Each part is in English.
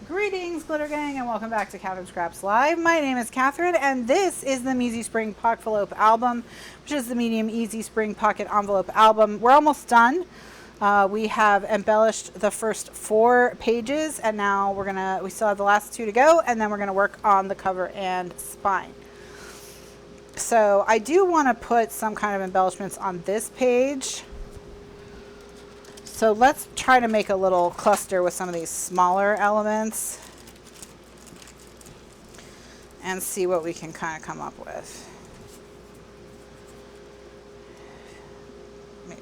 Greetings, Glitter Gang, and welcome back to Kathryn Scraps Live. My name is Kathryn, and this is the Easy Spring Pock-Velope album, which is the medium Easy Spring Pocket Envelope album. We're almost done. We have embellished the first 4 pages, and now we still have the last 2 to go, and then we're gonna work on the cover and spine. So I do want to put some kind of embellishments on this page. So let's try to make a little cluster with some of these smaller elements and see what we can kind of come up with. Maybe.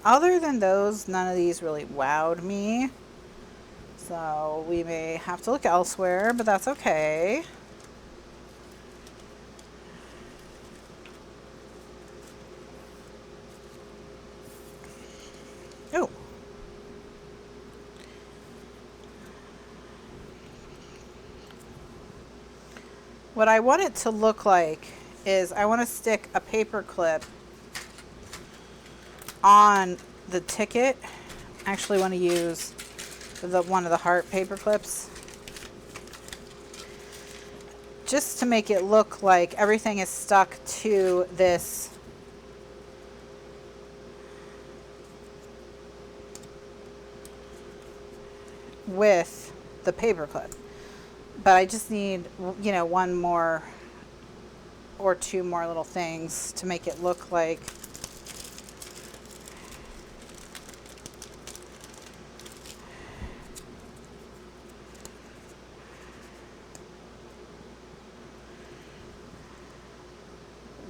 Other than those, none of these really wowed me. So we may have to look elsewhere, but that's okay. Oh. What I want it to look like is I want to stick a paper clip on the ticket. I actually want to use one of the heart paper clips just to make it look like everything is stuck to this with the paper clip. But I just need, you know, one more or 2 more little things to make it look like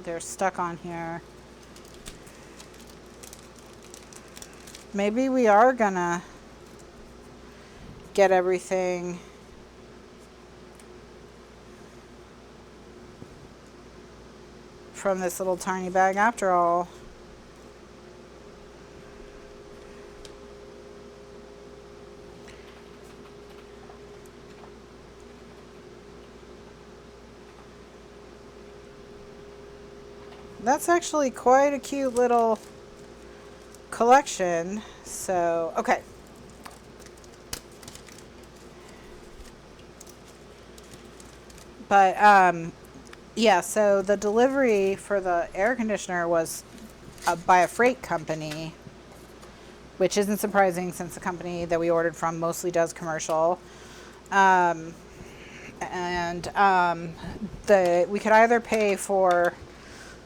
they're stuck on here. Maybe we are gonna get everything from this little tiny bag after all. That's actually quite a cute little collection. So, okay. But, yeah, so the delivery for the air conditioner was by a freight company, which isn't surprising since the company that we ordered from mostly does commercial. We could either pay for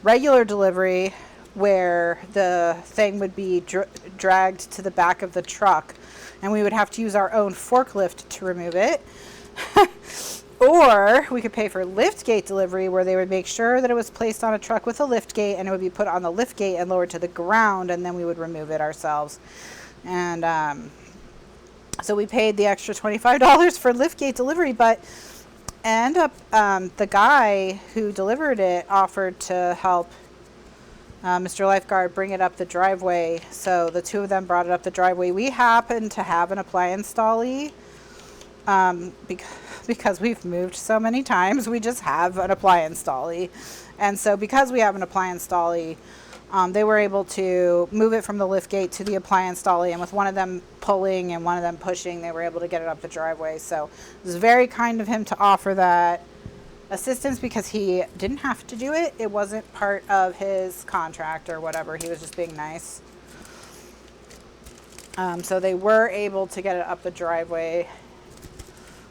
regular delivery, where the thing would be dragged to the back of the truck and we would have to use our own forklift to remove it. Or we could pay for liftgate delivery, where they would make sure that it was placed on a truck with a liftgate and it would be put on the liftgate and lowered to the ground, and then we would remove it ourselves. And so we paid the extra $25 for liftgate delivery, but end up the guy who delivered it offered to help Mr. Lifeguard bring it up the driveway. So the 2 of them brought it up the driveway. We happen to have an appliance dolly because we've moved so many times. We just have an appliance dolly, and so because we have an appliance dolly, they were able to move it from the lift gate to the appliance dolly, and with one of them pulling and one of them pushing, they were able to get it up the driveway. So it was very kind of him to offer that assistance, because he didn't have to do it. It wasn't part of his contract or whatever. He was just being nice. So they were able to get it up the driveway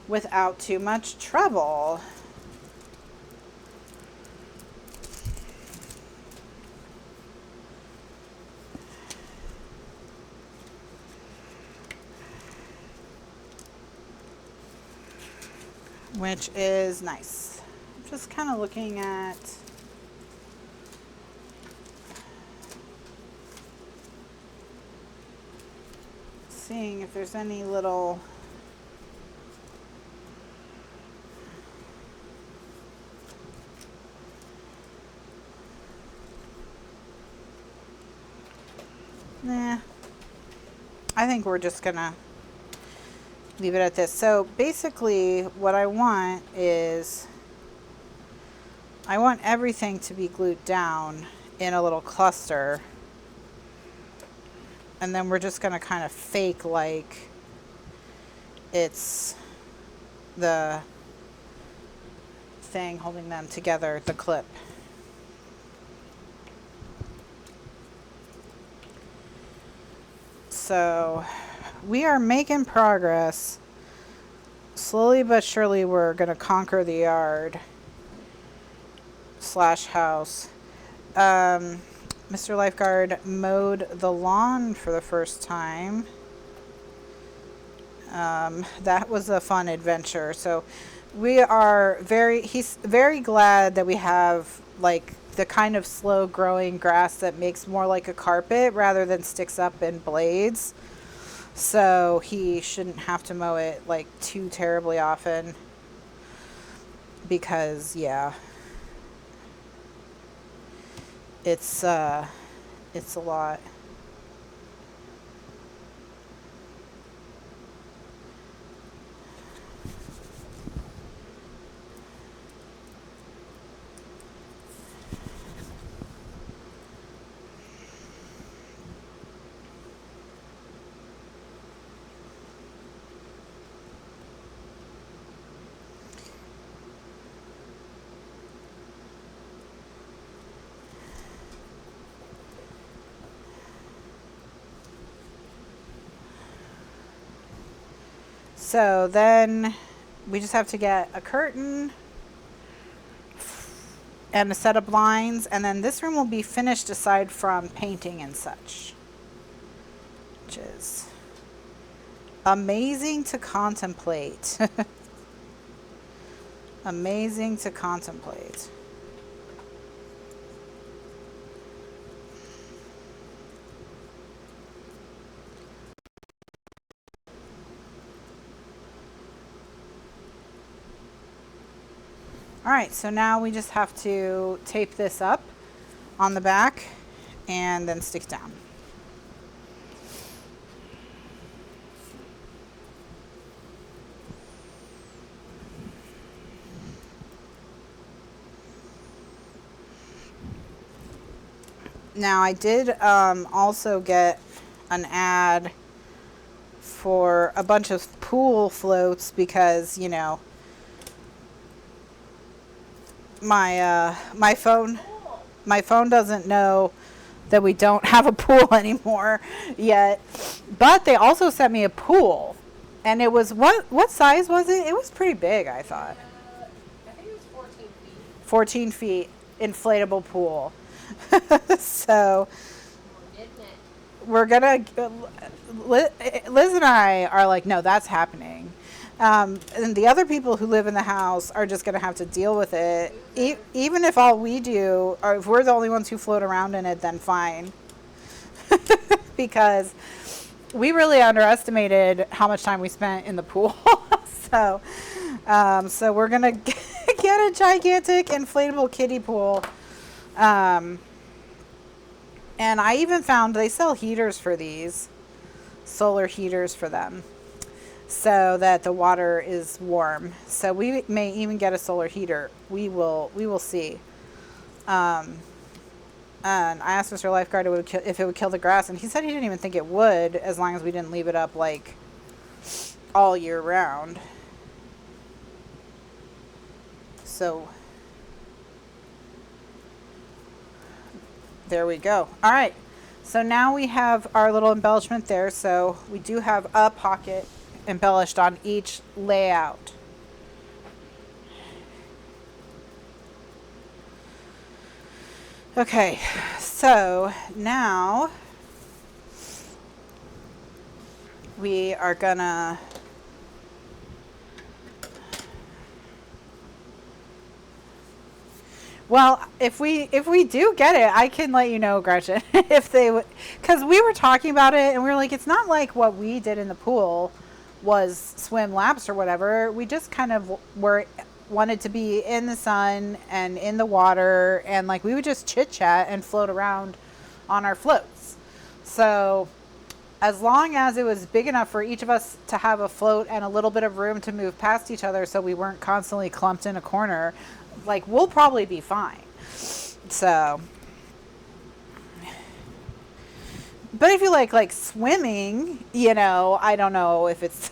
without too much trouble. Which is nice. I'm just kind of looking at seeing if there's any little Nah. I think we're just gonna leave it at this. So basically what I want is, I want everything to be glued down in a little cluster. And then we're just gonna kind of fake like it's the thing holding them together, the clip. So we are making progress. Slowly but surely we're gonna conquer the yard slash house. Mr. Lifeguard mowed the lawn for the first time. That was a fun adventure. So we are he's very glad that we have like the kind of slow growing grass that makes more like a carpet rather than sticks up in blades. So he shouldn't have to mow it like too terribly often, because yeah, it's a lot. So then we just have to get a curtain and a set of blinds, and then this room will be finished aside from painting and such, which is amazing to contemplate. Amazing to contemplate. All right, so now we just have to tape this up on the back and then stick down. Now I did also get an ad for a bunch of pool floats because, you know, my phone doesn't know that we don't have a pool anymore yet. But they also sent me a pool, and it was what size was it? It was pretty big, I thought. I think it was 14 feet. 14 feet inflatable pool. So we're gonna, Liz and I are like, no, that's happening. And the other people who live in the house are just going to have to deal with it. Even if all we do, or if we're the only ones who float around in it, then fine. Because we really underestimated how much time we spent in the pool. So we're going to get a gigantic inflatable kiddie pool. And I even found they sell heaters for these, solar heaters for them, so that the water is warm. So we may even get a solar heater. We will see. And I asked Mr. Lifeguard if it would kill the grass, and he said he didn't even think it would, as long as we didn't leave it up like all year round. So there we go. All right. So now we have our little embellishment there. So we do have a pocket embellished on each layout. Okay, so now we are gonna if we do get it, I can let you know, Gretchen, if they would, because we were talking about it and we were like, it's not like what we did in the pool was swim laps or whatever. We just kind of wanted to be in the sun and in the water, and like we would just chit chat and float around on our floats. So as long as it was big enough for each of us to have a float and a little bit of room to move past each other so we weren't constantly clumped in a corner, like, we'll probably be fine. So, but if you like swimming, you know, I don't know if it's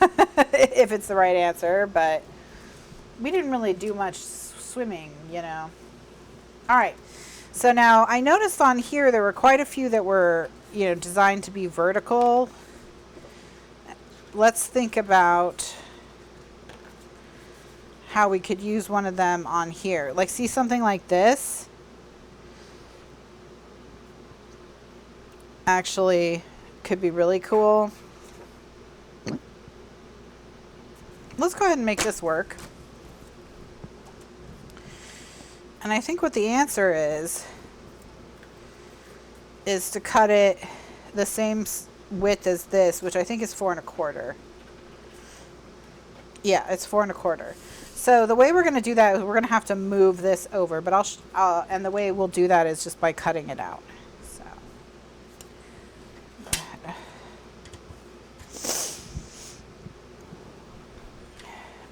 if it's the right answer, but we didn't really do much swimming, you know. All right. So now I noticed on here there were quite a few that were, you know, designed to be vertical. Let's think about how we could use one of them on here. Like, see something like this? Actually could be really cool. Let's go ahead and make this work. And I think what the answer is to cut it the same width as this, which I think is 4 1/4. Yeah, it's 4 1/4. So the way we're going to do that is we're going to have to move this over, but and the way we'll do that is just by cutting it out. So, go ahead.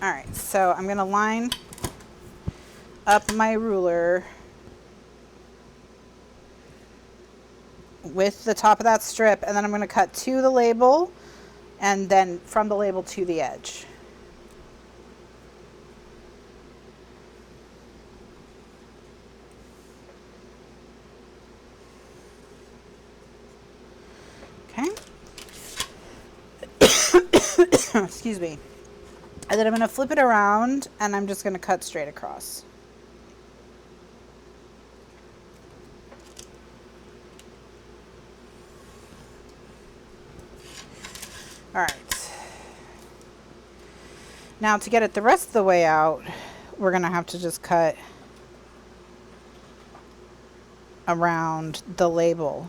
All right, so I'm going to line up my ruler with the top of that strip, and then I'm going to cut to the label and then from the label to the edge. Okay. Excuse me. And then I'm going to flip it around and I'm just going to cut straight across. All right. Now to get it the rest of the way out, we're going to have to just cut around the label.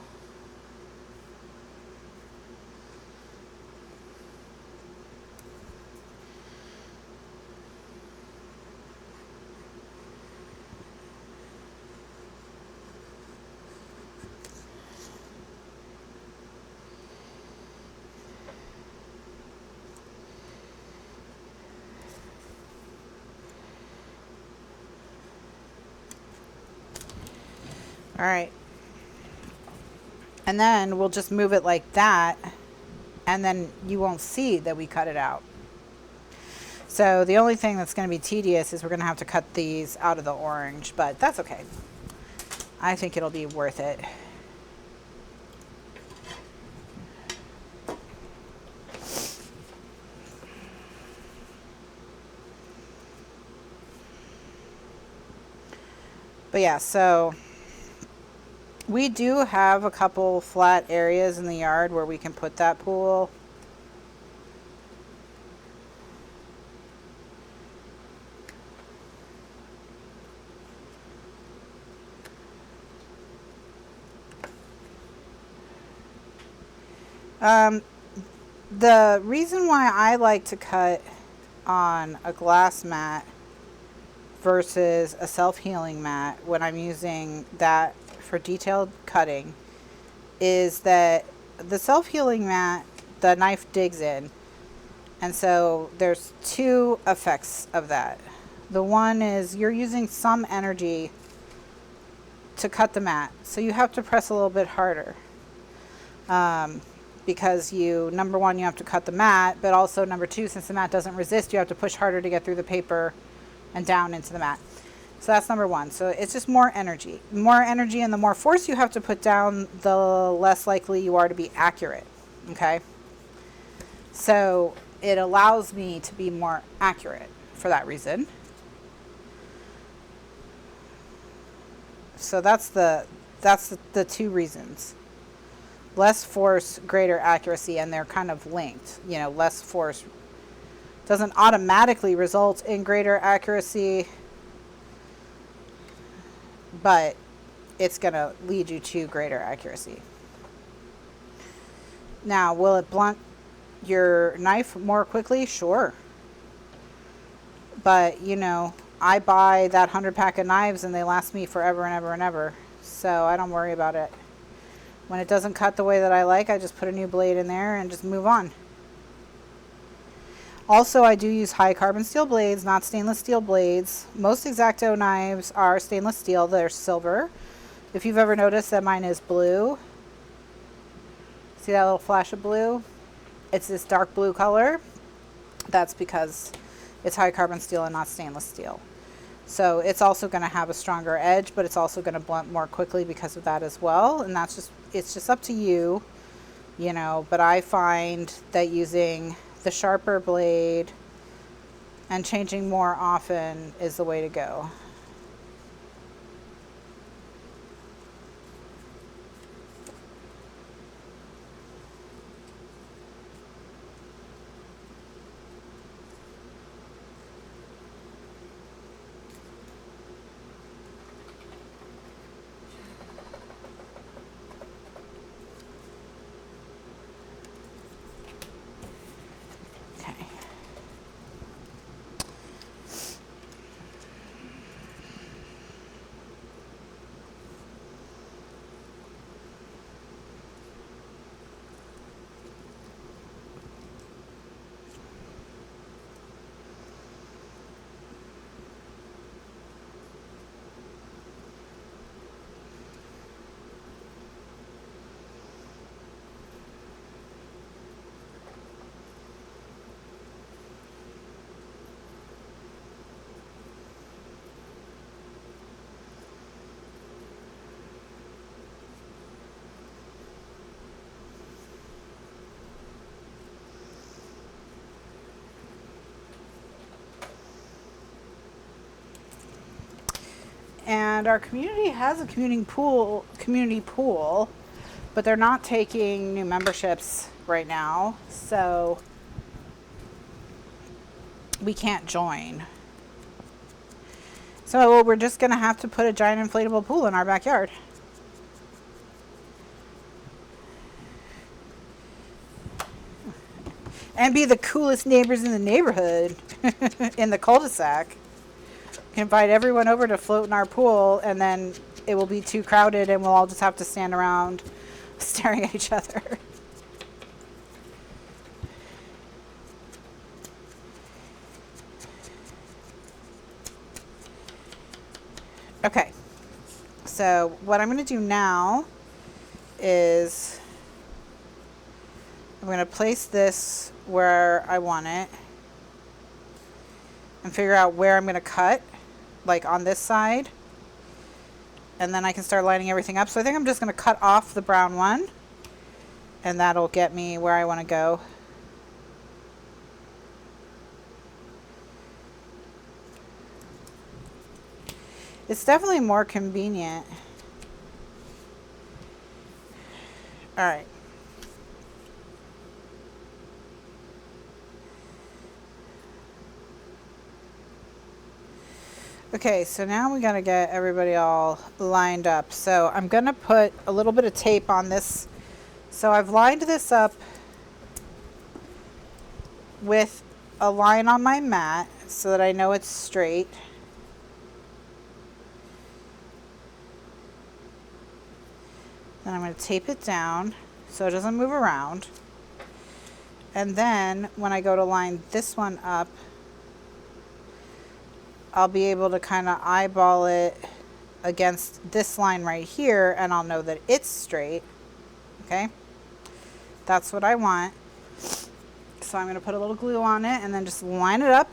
All right. And then we'll just move it like that, and then you won't see that we cut it out. So the only thing that's going to be tedious is we're going to have to cut these out of the orange, but that's okay. I think it'll be worth it. But yeah, so we do have a couple flat areas in the yard where we can put that pool. The reason why I like to cut on a glass mat versus a self-healing mat when I'm using that for detailed cutting is that the self-healing mat, the knife digs in, and so there's two effects of that. The one is you're using some energy to cut the mat, so you have to press a little bit harder, because number one, you have to cut the mat, but also number two, since the mat doesn't resist, you have to push harder to get through the paper and down into the mat. So that's number one. So it's just more energy. More energy, and the more force you have to put down, the less likely you are to be accurate. Okay? So it allows me to be more accurate for that reason. So that's the two reasons. Less force, greater accuracy, and they're kind of linked. You know, less force doesn't automatically result in greater accuracy, but it's going to lead you to greater accuracy. Now, will it blunt your knife more quickly? Sure. But, you know, I buy that 100 pack of knives and they last me forever and ever and ever. So I don't worry about it. When it doesn't cut the way that I like, I just put a new blade in there and just move on. Also, I do use high carbon steel blades, not stainless steel blades. Most X-Acto knives are stainless steel. They're silver. If you've ever noticed that mine is blue, see that little flash of blue? It's this dark blue color. That's because it's high carbon steel and not stainless steel. So it's also going to have a stronger edge, but it's also going to blunt more quickly because of that as well. And that's just, it's just up to you, you know, but I find that using the sharper blade and changing more often is the way to go. And our community has a community pool, but they're not taking new memberships right now, so we can't join. So we're just gonna have to put a giant inflatable pool in our backyard. And be the coolest neighbors in the neighborhood in the cul-de-sac. Invite everyone over to float in our pool, and then it will be too crowded and we'll all just have to stand around staring at each other. Okay, so what I'm going to do now is I'm going to place this where I want it and figure out where I'm going to cut, like on this side, and then I can start lining everything up. So I think I'm just going to cut off the brown one, and that'll get me where I want to go. It's definitely more convenient. All right. Okay, so now we gotta get everybody all lined up. So I'm gonna put a little bit of tape on this. So I've lined this up with a line on my mat so that I know it's straight. Then I'm gonna tape it down so it doesn't move around. And then when I go to line this one up, I'll be able to kind of eyeball it against this line right here, and I'll know that it's straight. Okay, that's what I want. So I'm going to put a little glue on it and then just line it up.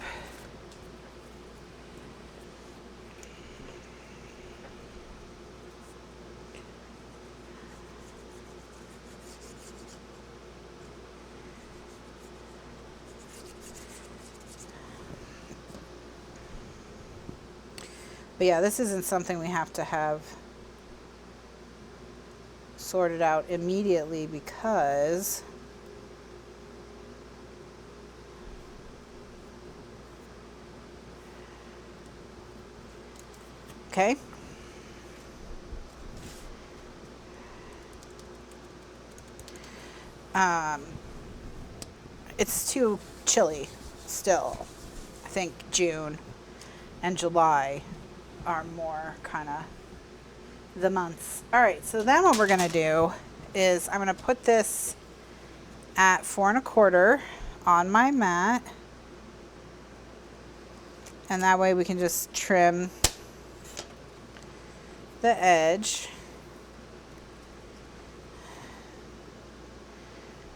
But yeah, this isn't something we have to have sorted out immediately because okay. It's too chilly still. I think June and July are more kind of the months. All right, so then what we're gonna do is I'm going to put this at 4 1/4 on my mat. And that way we can just trim the edge.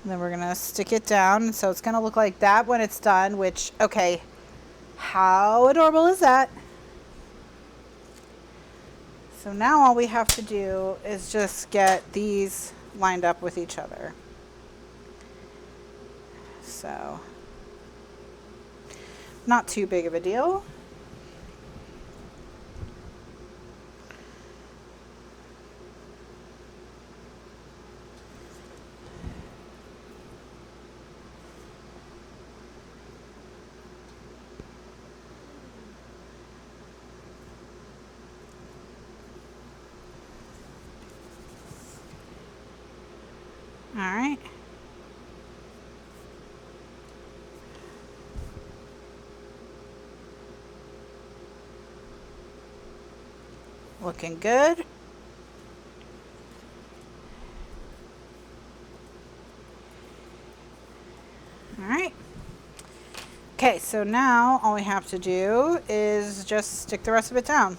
And then we're going to stick it down. So it's going to look like that when it's done, which, okay, how adorable is that? So now all we have to do is just get these lined up with each other. So, not too big of a deal. All right. Looking good. All right. Okay, so now all we have to do is just stick the rest of it down.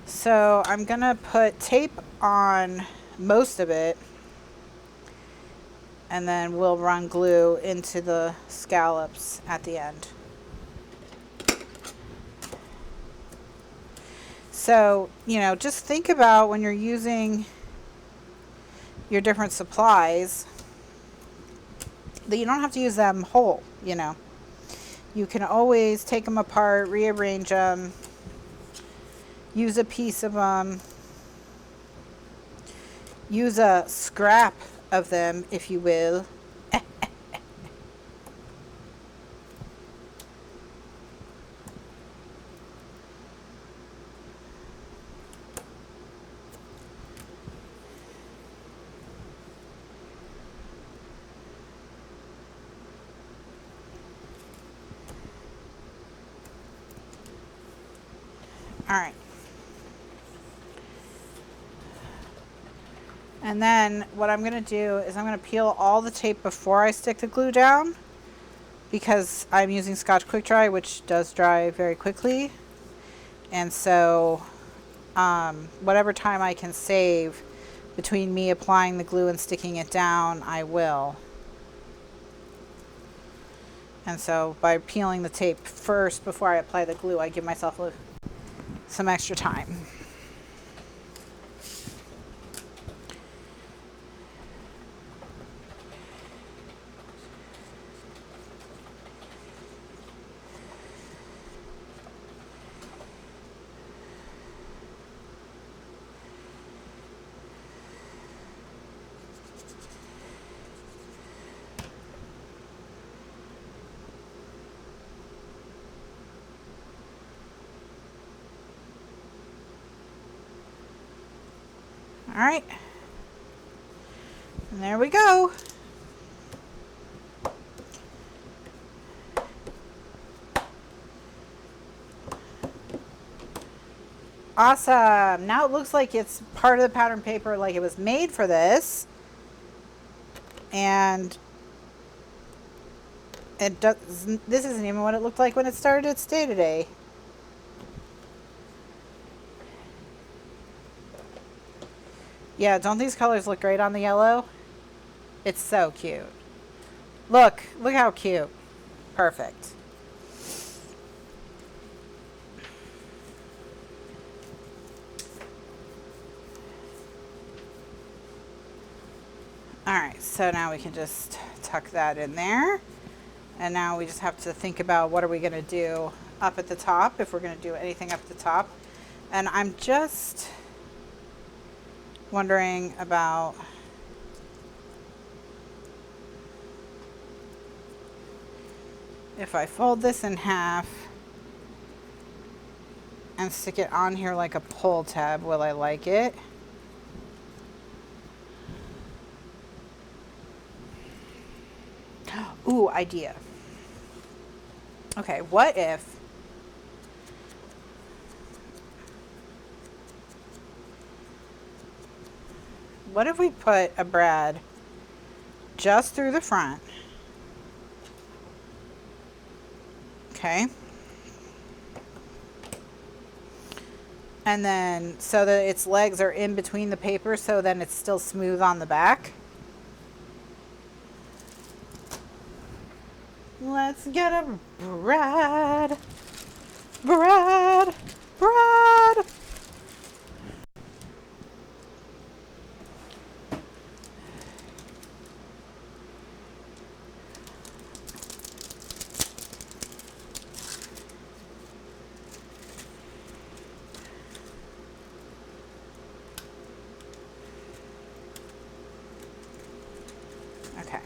So I'm gonna put tape on most of it, and then we'll run glue into the scallops at the end. So, you know, just think about when you're using your different supplies that you don't have to use them whole, you know. You can always take them apart, rearrange them, use a piece of them, use a scrap of them, if you will. All right. And then what I'm going to do is I'm going to peel all the tape before I stick the glue down, because I'm using Scotch Quick Dry, which does dry very quickly. And so whatever time I can save between me applying the glue and sticking it down, I will. And so by peeling the tape first before I apply the glue, I give myself some extra time. All right, and there we go. Awesome. Now it looks like it's part of the pattern paper, like it was made for this. And it doesn't, this isn't even what it looked like when it started its day today. Yeah, don't these colors look great on the yellow? It's so cute. Look how cute. Perfect. All right, so now we can just tuck that in there. And now we just have to think about what are we gonna do up at the top, if we're gonna do anything up at the top. And I'm just wondering about if I fold this in half and stick it on here like a pull tab, will I like it? Ooh, idea. Okay, what if What if we put a brad just through the front? Okay. And then so that its legs are in between the paper, so then it's still smooth on the back. Let's get a brad. Brad. Brad. Okay.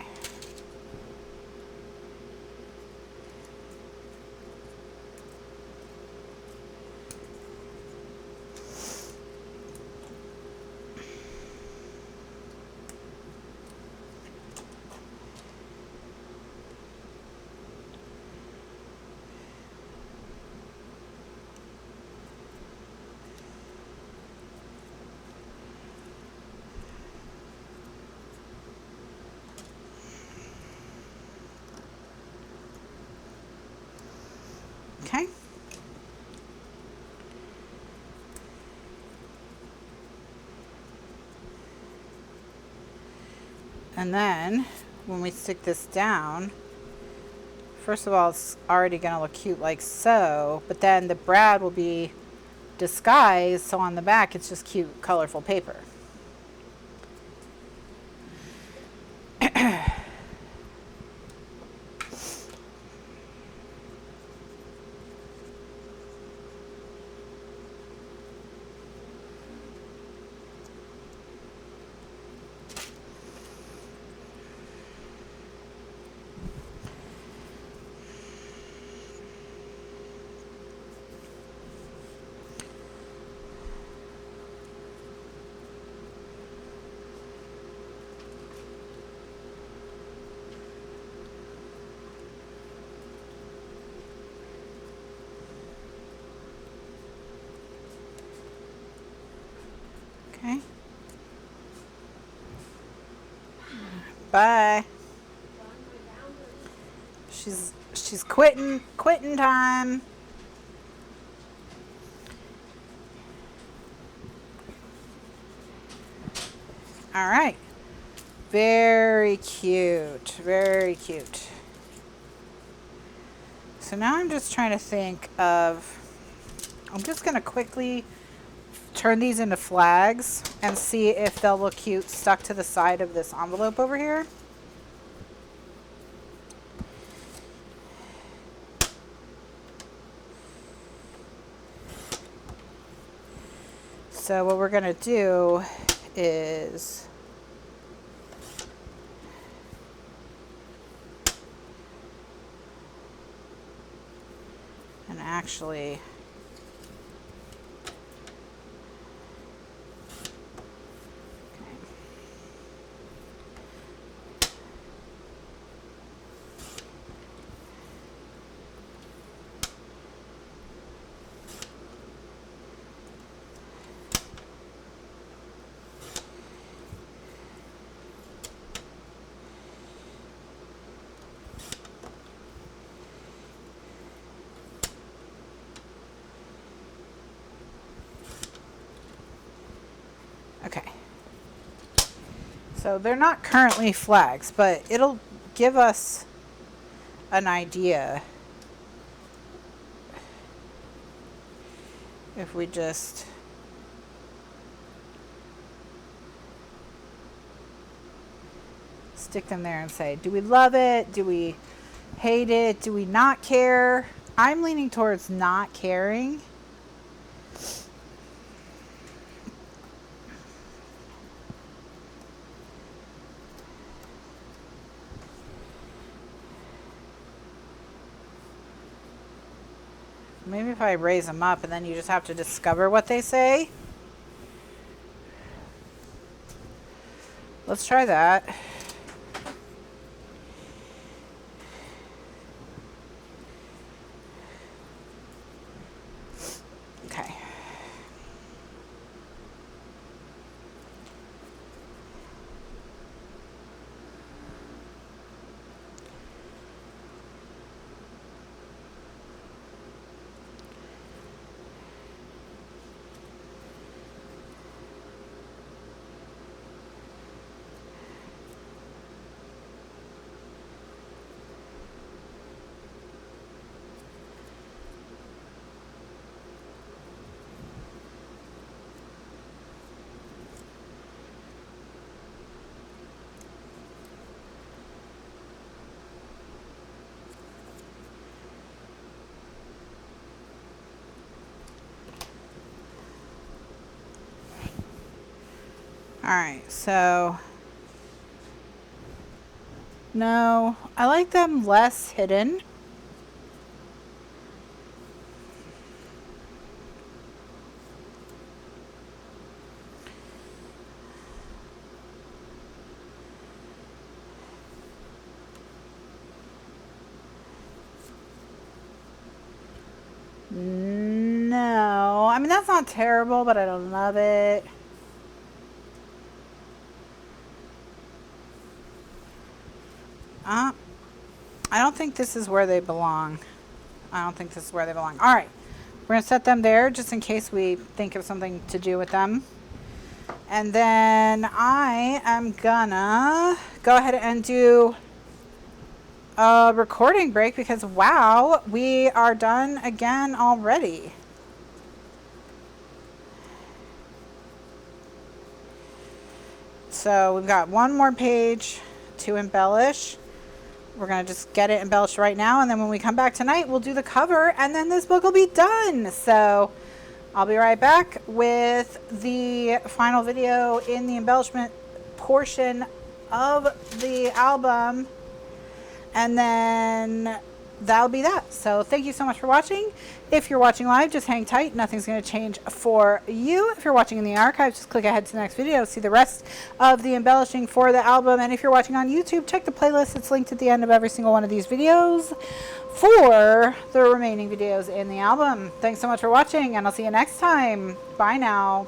Okay. And then when we stick this down, first of all, it's already going to look cute like so, but then the brad will be disguised, so on the back it's just cute, colorful paper. Okay. Bye. She's quitting time. All right. Very cute. Very cute. So now I'm just trying to think of, I'm just going to quickly turn these into flags and see if they'll look cute stuck to the side of this envelope over here. So what we're going to do is and actually okay. So they're not currently flags, but it'll give us an idea if we just stick them there and say, do we love it? Do we hate it? Do we not care? I'm leaning towards not caring. Maybe if I raise them up and then you just have to discover what they say. Let's try that. Okay. right, so no, I like them less hidden. No, I mean, that's not terrible, but I don't love it. I don't think this is where they belong. I don't think this is where they belong. All right, we're gonna set them there just in case we think of something to do with them. And then I am gonna go ahead and do a recording break because wow, we are done again already. So we've got one more page to embellish. We're going to just get it embellished right now, and then when we come back tonight, we'll do the cover, and then this book will be done. So I'll be right back with the final video in the embellishment portion of the album, and then that'll be that. So thank you so much for watching. If you're watching live, just hang tight. Nothing's going to change for you. If you're watching in the archives, just click ahead to the next video, see the rest of the embellishing for the album. And if you're watching on YouTube, check the playlist. It's linked at the end of every single one of these videos for the remaining videos in the album. Thanks so much for watching, and I'll see you next time. Bye now.